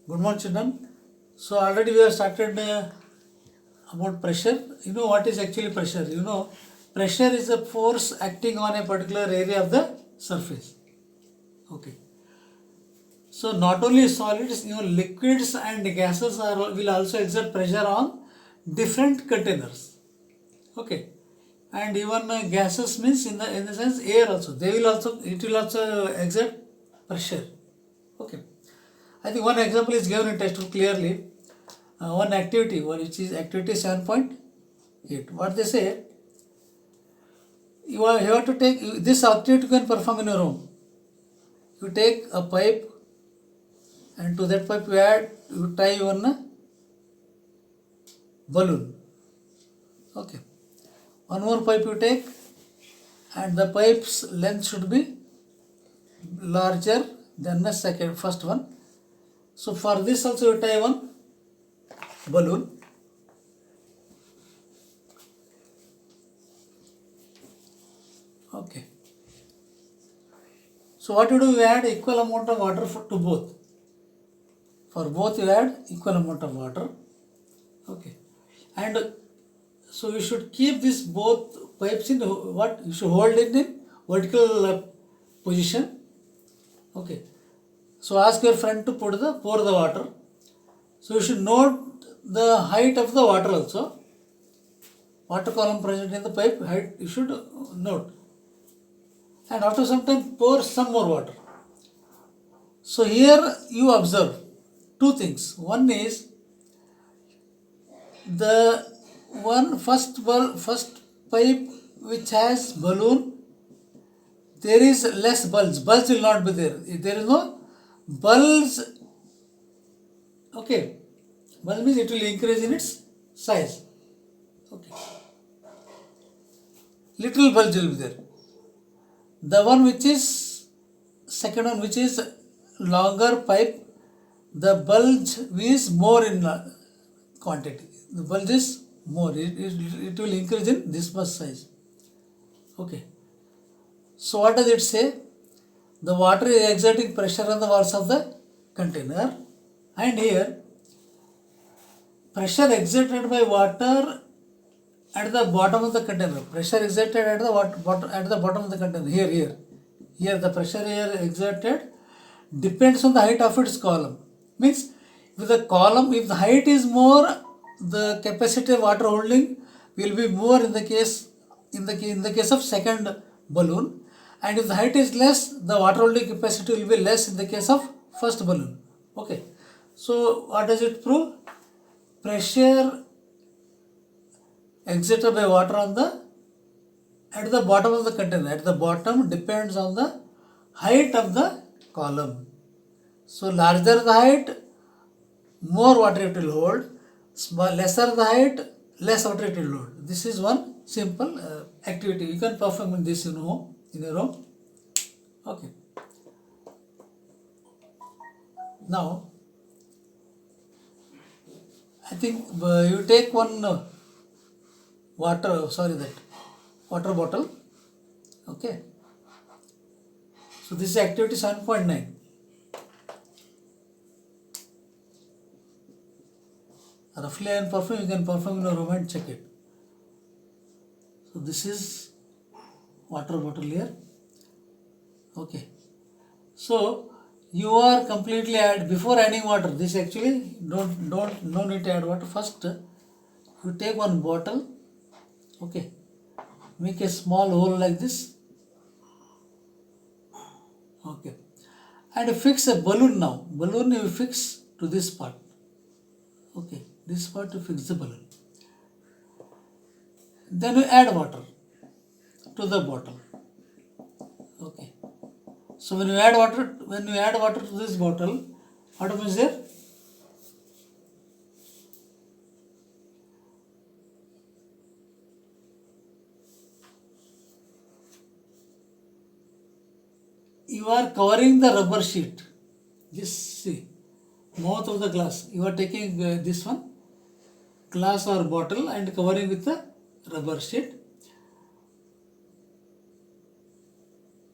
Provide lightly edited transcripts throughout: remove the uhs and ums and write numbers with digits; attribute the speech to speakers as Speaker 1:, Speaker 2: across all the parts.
Speaker 1: Good morning, children. So already we have started about pressure. You know what is actually pressure? Pressure is a force acting on a particular area of the surface. Okay. So not only solids, liquids and gases will also exert pressure on different containers. Okay. And even gases means in the sense air also. It will also exert pressure. Okay. I think one example is given in textbook clearly. One activity, which is activity 7.8. What they say, you have to take this activity you can perform in your room. You take a pipe, and to that pipe you tie one balloon. Okay. One more pipe you take, and the pipe's length should be larger than the first one. So for this also you tie one balloon. Okay. So what you do, you add equal amount of water to both. For both you add equal amount of water. Okay. And so you should keep this both pipes in what? You should hold it in vertical position. Okay. So ask your friend to pour the water. So you should note the height of the water also. Water column present in the pipe height you should note. And after some time pour some more water. So here you observe two things. One is the first pipe which has balloon, there is less bulge. Bulge will not be there. There is no bulge. Okay. Bulge means it will increase in its size. Okay. Little bulge will be there. The one which is second one, which is longer pipe, the bulge is more in quantity. The bulge is more. It will increase in this much size. Okay. So what does it say? The water is exerting pressure on the walls of the container, and here pressure exerted by water at the bottom of the container. Pressure exerted at the bottom of the container. Here the pressure here exerted depends on the height of its column. Means if the height is more, the capacity of water holding will be more in the case of second balloon, and if the height is less, the water holding capacity will be less in the case of first balloon. Okay. So what does it prove? Pressure exerted by water at the bottom of the container. At the bottom depends on the height of the column. So larger the height, more water it will hold. Lesser the height, less water it will hold. This is one simple activity. You can perform this in your home. Okay. Now, I think you take one water bottle. Okay. So this is activity 7.9. Roughly I am performing, you can perform in your room and check it. So this is water bottle here. Okay. So you are completely before adding water. This actually no need to add water. First you take one bottle. Okay. Make a small hole like this. Okay. And fix a balloon now. Balloon you fix to this part. Okay. This part to fix the balloon. Then you add water to the bottle. Okay. So when you add water to this bottle, what happens there? You are covering the rubber sheet. Just see, mouth of the glass. You are taking this one, glass or bottle, and covering with the rubber sheet.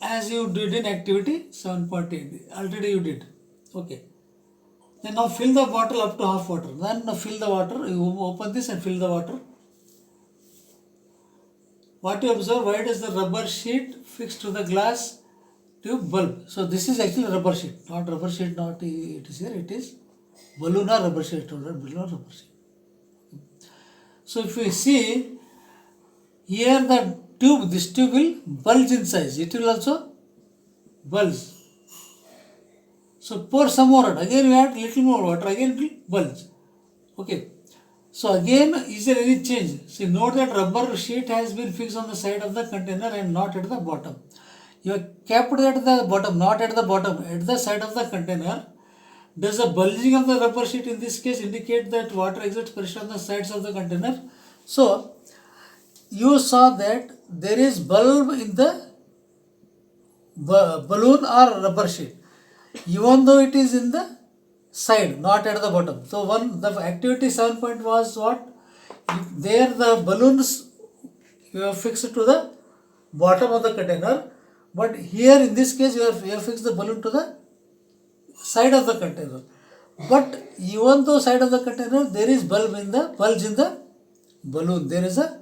Speaker 1: As you did in activity 7.8, already you did. Okay. Then now fill the bottle up to half water. Then now fill the water. You open this and fill the water. What you observe, why does the rubber sheet fixed to the glass tube bulb? So this is actually rubber sheet, not rubber sheet, not it is here, it is balloon or rubber sheet, balloon or rubber sheet. So if you see here the tube, this tube will bulge in size, it will also bulge. So pour some more water, again we add little more water, again it will bulge. Okay. So again, is there any change? See, note that rubber sheet has been fixed on the side of the container and not at the bottom. You have kept it at the bottom, not at the bottom, at the side of the container. Does the bulging of the rubber sheet in this case indicate that water exerts pressure on the sides of the container? So, you saw that there is bulb in the balloon or rubber sheet, even though it is in the side, not at the bottom. So the activity 7 point was what? There the balloons you have fixed to the bottom of the container, but here in this case you have fixed the balloon to the side of the container. But even though side of the container, there is bulge in the balloon. There is a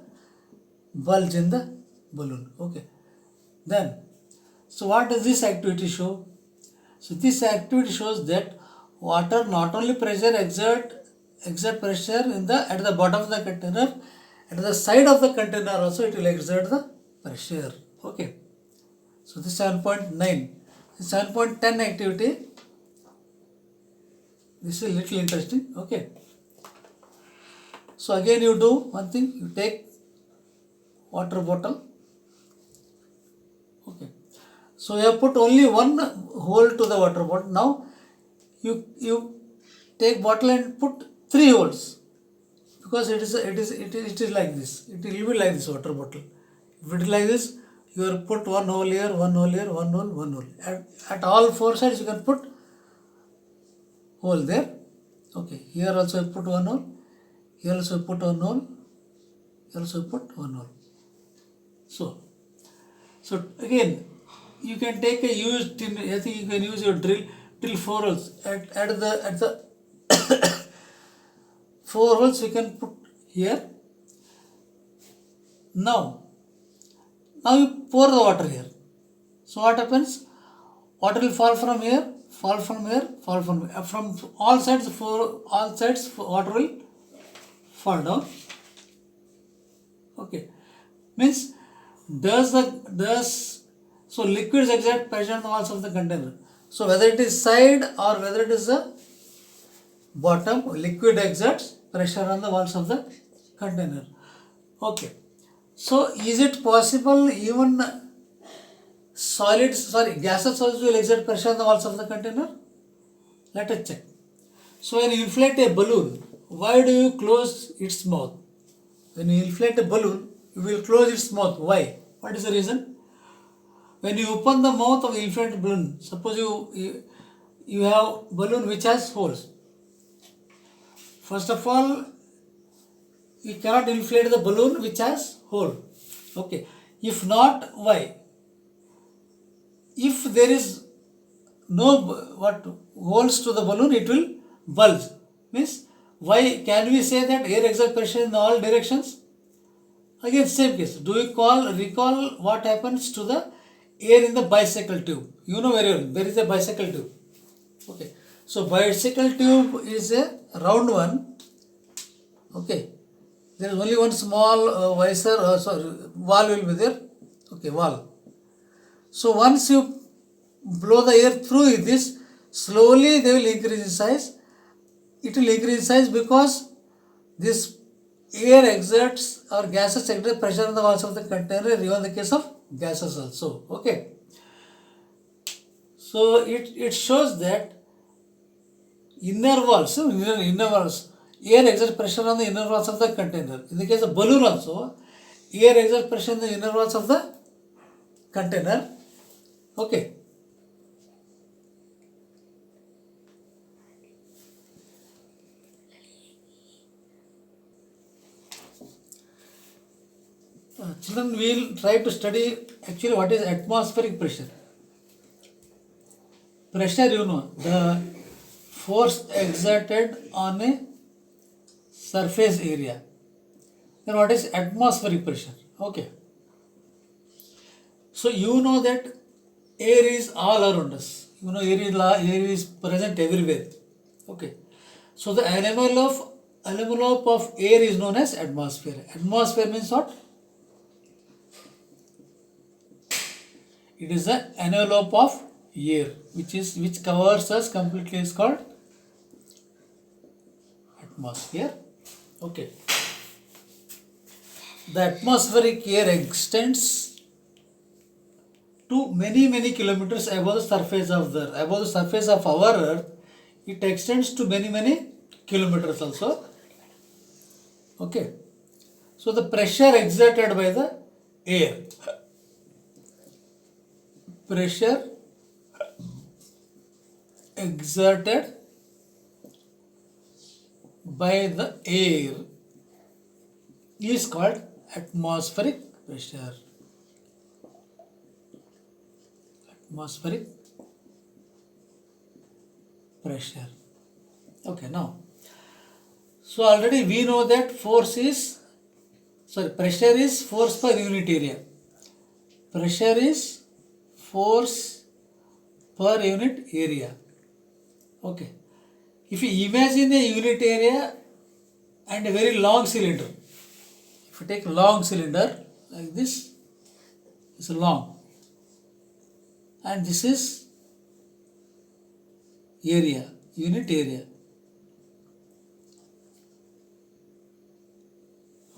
Speaker 1: bulge in the balloon. Okay. Then, so what does this activity show? So this activity shows that water not only exert pressure at the bottom of the container, at the side of the container also it will exert the pressure. Okay. So this 7.9. 7.10 activity. This is little interesting. Okay. So again you do one thing, you take water bottle. Okay. So you have put only one hole to the water bottle. Now you take bottle and put 3 holes, because it is like this. It will be like this water bottle. If it is like this, you will put one hole here, one hole here, one hole, one hole. At all 4 sides you can put hole there. Okay. Here also you put one hole. Here also you put one hole. Here also you put one hole. So again, you can take a used tin. I think you can use your drill 4 holes. At the 4 holes you can put here. Now you pour the water here. So what happens? Water will fall from here, fall from here, fall from here. From all sides, water will fall down. Okay. Means so liquids exert pressure on the walls of the container. So whether it is side or whether it is the bottom, liquid exerts pressure on the walls of the container. Okay. So is it possible even gases also will exert pressure on the walls of the container? Let us check. So when you inflate a balloon, why do you close its mouth? When you inflate a balloon, you will close its mouth. Why? What is the reason? When you open the mouth of the inflated balloon, suppose you have balloon which has holes. First of all, you cannot inflate the balloon which has hole. Okay. If not, why? If there is no holes to the balloon, it will bulge. Means, why can we say that air exerts pressure in all directions? Again, same case. Do you recall what happens to the air in the bicycle tube? You know very well, there is a bicycle tube. Okay. So bicycle tube is a round one. Okay. There is only one small valve will be there. Okay, valve. So once you blow the air through this, slowly they will increase in size. It will increase in size because this air exerts or gases exert pressure on the walls of the container, even in the case of gases also. Okay. So it shows that inner walls, air exerts pressure on the inner walls of the container. In the case of balloon also, air exerts pressure on the inner walls of the container. Okay. Children, we will try to study actually what is atmospheric pressure. Pressure, you know, the force exerted on a surface area. Then what is atmospheric pressure? Okay. So you know that air is all around us. You know air is present everywhere. Okay. So the envelope of air is known as atmosphere. Atmosphere means what? It is the envelope of air which covers us completely is called atmosphere. Okay. The atmospheric air extends to many kilometers above the surface of the earth. Above the surface of our earth, it extends to many kilometers also. Okay. So the pressure exerted by the air. Pressure exerted by the air is called atmospheric pressure. Atmospheric pressure. Okay, now. So already we know that pressure is force per unit area. Pressure is force per unit area. Okay. If you imagine a unit area and a very long cylinder, if you take a long cylinder like this, it's long, and this is area, unit area.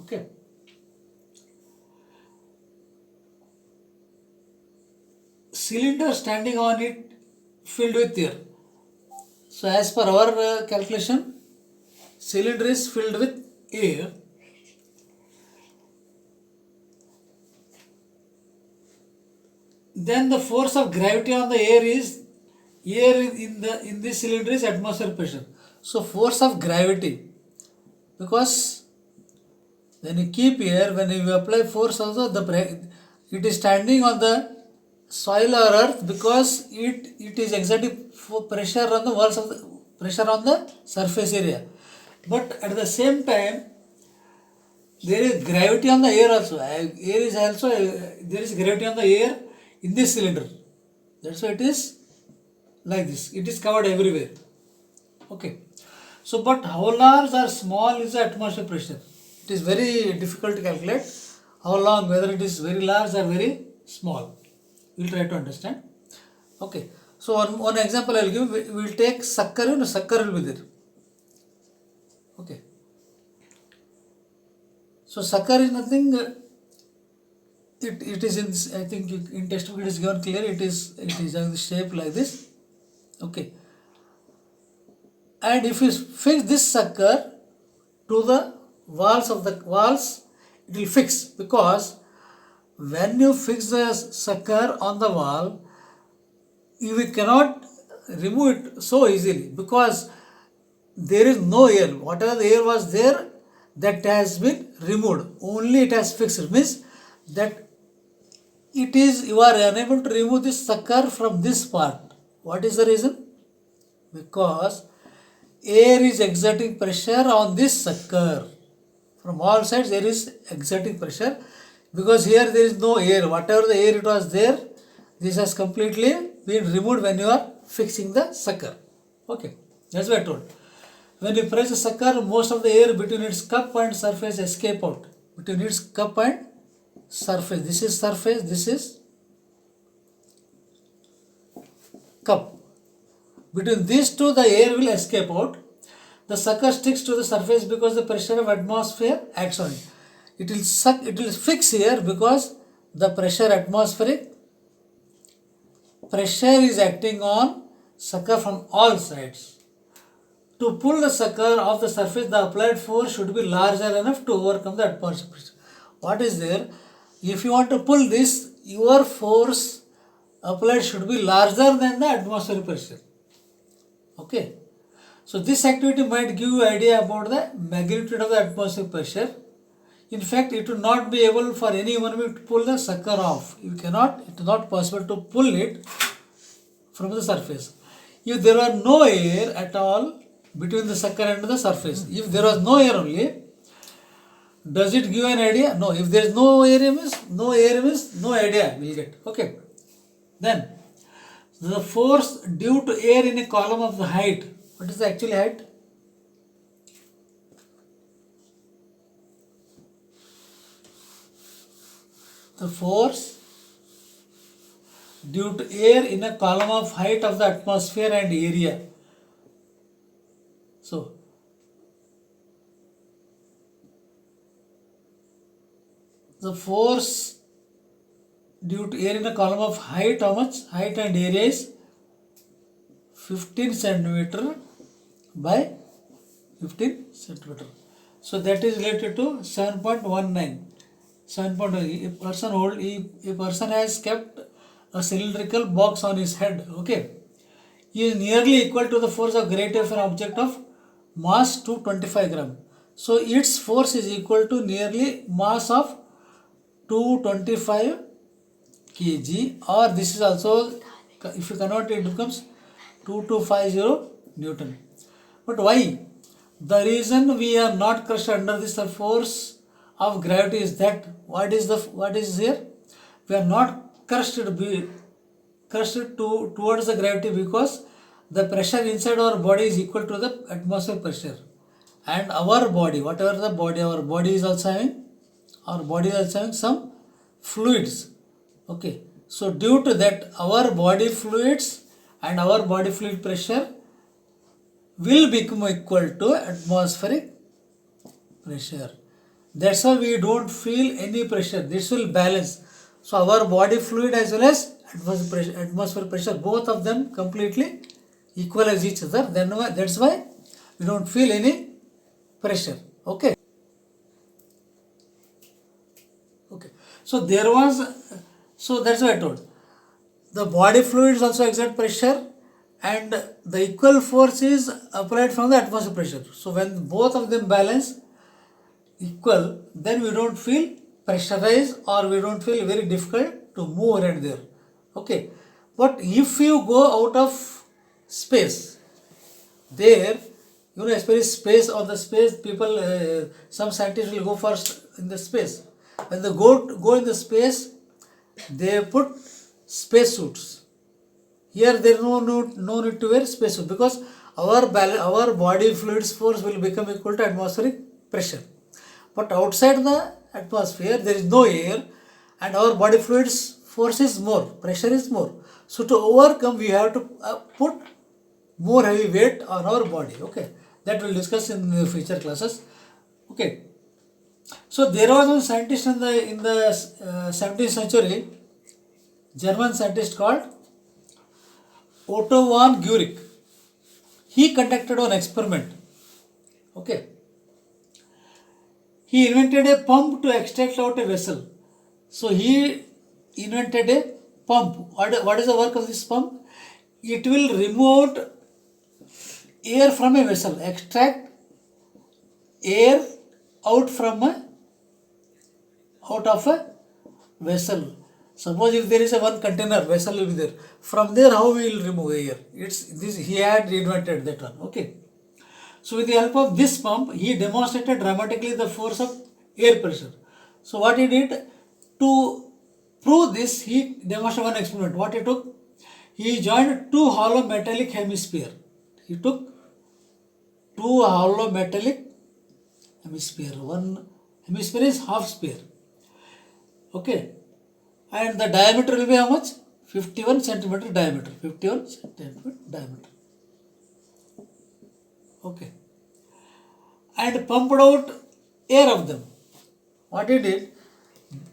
Speaker 1: Okay. Cylinder standing on it filled with air. So as per our calculation, cylinder is filled with air. Then the force of gravity on the air in this cylinder is atmospheric pressure. So force of gravity, because when you keep air, when you apply force also, it is standing on the soil or earth because it is exerting pressure on the walls of the pressure on the surface area. But at the same time, there is gravity on the air also. There is gravity on the air in this cylinder. That's why it is like this. It is covered everywhere. Okay. So, but how large or small is the atmospheric pressure? It is very difficult to calculate how long, whether it is very large or very small. We will try to understand. Okay. So, one example I will give. We will take sucker. You know, sucker will be there. Okay. So, sucker is nothing. It is in. I think in textbook it is given clear. It is having the shape like this. Okay. And if you fix this sucker to the walls, it will fix, because when you fix the sucker on the wall, you cannot remove it so easily, because there is no air. Whatever the air was there, that has been removed. Only it has fixed. It means that you are unable to remove this sucker from this part. What is the reason? Because air is exerting pressure on this sucker. From all sides there is exerting pressure, because here there is no air. Whatever the air it was there, this has completely been removed when you are fixing the sucker. Okay, that's what I told. When you press the sucker, most of the air between its cup and surface escape out. Between its cup and surface. This is surface, this is cup. Between these two, the air will escape out. The sucker sticks to the surface because the pressure of atmosphere acts on it. It will fix here because the atmospheric pressure is acting on sucker from all sides. To pull the sucker off the surface, the applied force should be larger enough to overcome the atmospheric pressure. What is there? If you want to pull this, your force applied should be larger than the atmospheric pressure. Okay. So this activity might give you idea about the magnitude of the atmospheric pressure. In fact, it will not be able for any human being to pull the sucker off. It is not possible to pull it from the surface. if there were no air at all between the sucker and the surface, if there was no air only, does it give an idea? No. If there is no air means no idea we'll get. Okay. Then the force due to air in a column of the height. What is the actual height? The force due to air in a column of height of the atmosphere and area. So, the force due to air in a column of height, how much? Height and area is 15 centimeter by 15 centimeter. So that is related to 7.19. 7.1. A person has kept a cylindrical box on his head. Okay. He is nearly equal to the force of gravity of an object of mass 225 gram. So its force is equal to nearly mass of 225 kg, or this is also, if you convert it, becomes 2250 Newton. But why? The reason we are not crushed under this force of gravity is that what is here? We are not crushed towards the gravity because the pressure inside our body is equal to the atmosphere pressure, and our body, whatever the body, our body is also having some fluids. Okay, so due to that, our body fluids and our body fluid pressure will become equal to atmospheric pressure. That's why we don't feel any pressure. This will balance. So our body fluid as well as atmosphere pressure, both of them completely equalize each other. Then that's why we don't feel any pressure. Okay. Okay. So that's what I told. The body fluids also exert pressure, and the equal force is applied from the atmosphere pressure. So when both of them balance equal, then we don't feel pressurized or we don't feel very difficult to move here and there. Okay. But if you go out of space, there, especially space, on the space, people, some scientists will go first in the space. When they go in the space, they put space suits. Here there is no need to wear space suit because our body fluids force will become equal to atmospheric pressure. But outside the atmosphere there is no air, and our body fluids force is more, pressure is more. So to overcome, we have to put more heavy weight on our body. Okay, that we'll discuss in the future classes. Okay. So there was one scientist in the 17th century, German scientist called Otto von Guericke. He conducted an experiment. Okay. He invented a pump to extract out a vessel. So he invented a pump. What is the work of this pump? It will remove air from a vessel, extract air out of a vessel. Suppose if there is a one container, vessel will be there. From there, how we will remove air? He had invented that one. Okay. So with the help of this pump, he demonstrated dramatically the force of air pressure. So what he did to prove this, he demonstrated one experiment. What he took? He joined two hollow metallic hemispheres. He took two hollow metallic hemisphere. One hemisphere is half sphere. Okay. And the diameter will be how much? 51 centimeter diameter. 51 centimeter diameter. Okay. And pumped out air of them. What he did?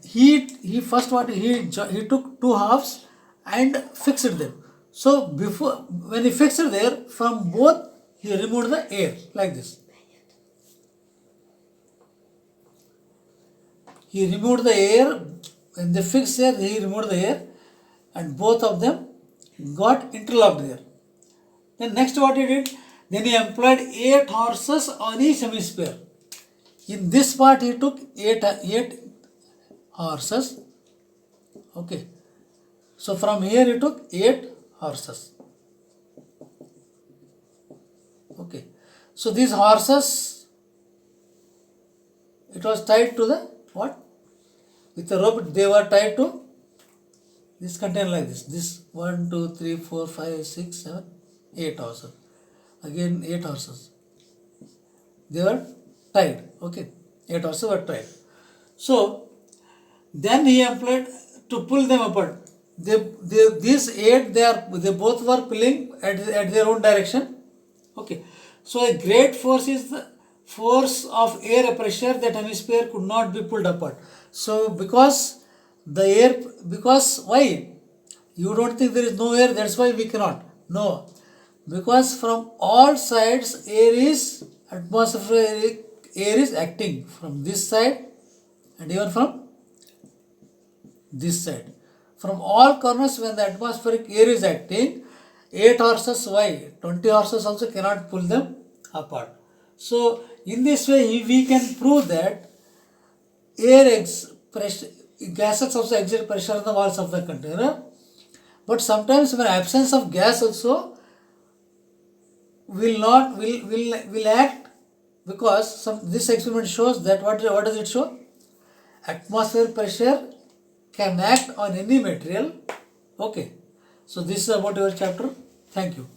Speaker 1: He first he took two halves and fixed them. So when he fixed there, from both he removed the air like this. He removed the air. When they fixed there, he removed the air, and both of them got interlocked there. Then next what he did? Then he employed 8 horses on each hemisphere. In this part he took 8 horses. Okay. So from here he took 8 horses. Okay. So these horses, it was tied to the what? With a rope, they were tied to this container like this. This 1, 2, 3, 4, 5, 6, 7, 8 horses. Again 8 horses. They were tied. Okay. 8 horses were tied. So then he employed to pull them apart. These 8, they both were pulling at their own direction. Okay. So a great force is the force of air pressure that hemisphere could not be pulled apart. So because why? You don't think there is no air, that's why we cannot. No. Because from all sides atmospheric air is acting from this side and even from this side. From all corners, when the atmospheric air is acting, 8 horses, why? 20 horses also cannot pull them apart. So in this way we can prove that gases also exert pressure on the walls of the container. But sometimes when absence of gas also will act, because this experiment shows that what does it show? Atmospheric pressure can act on any material. Okay. So this is about your chapter. Thank you.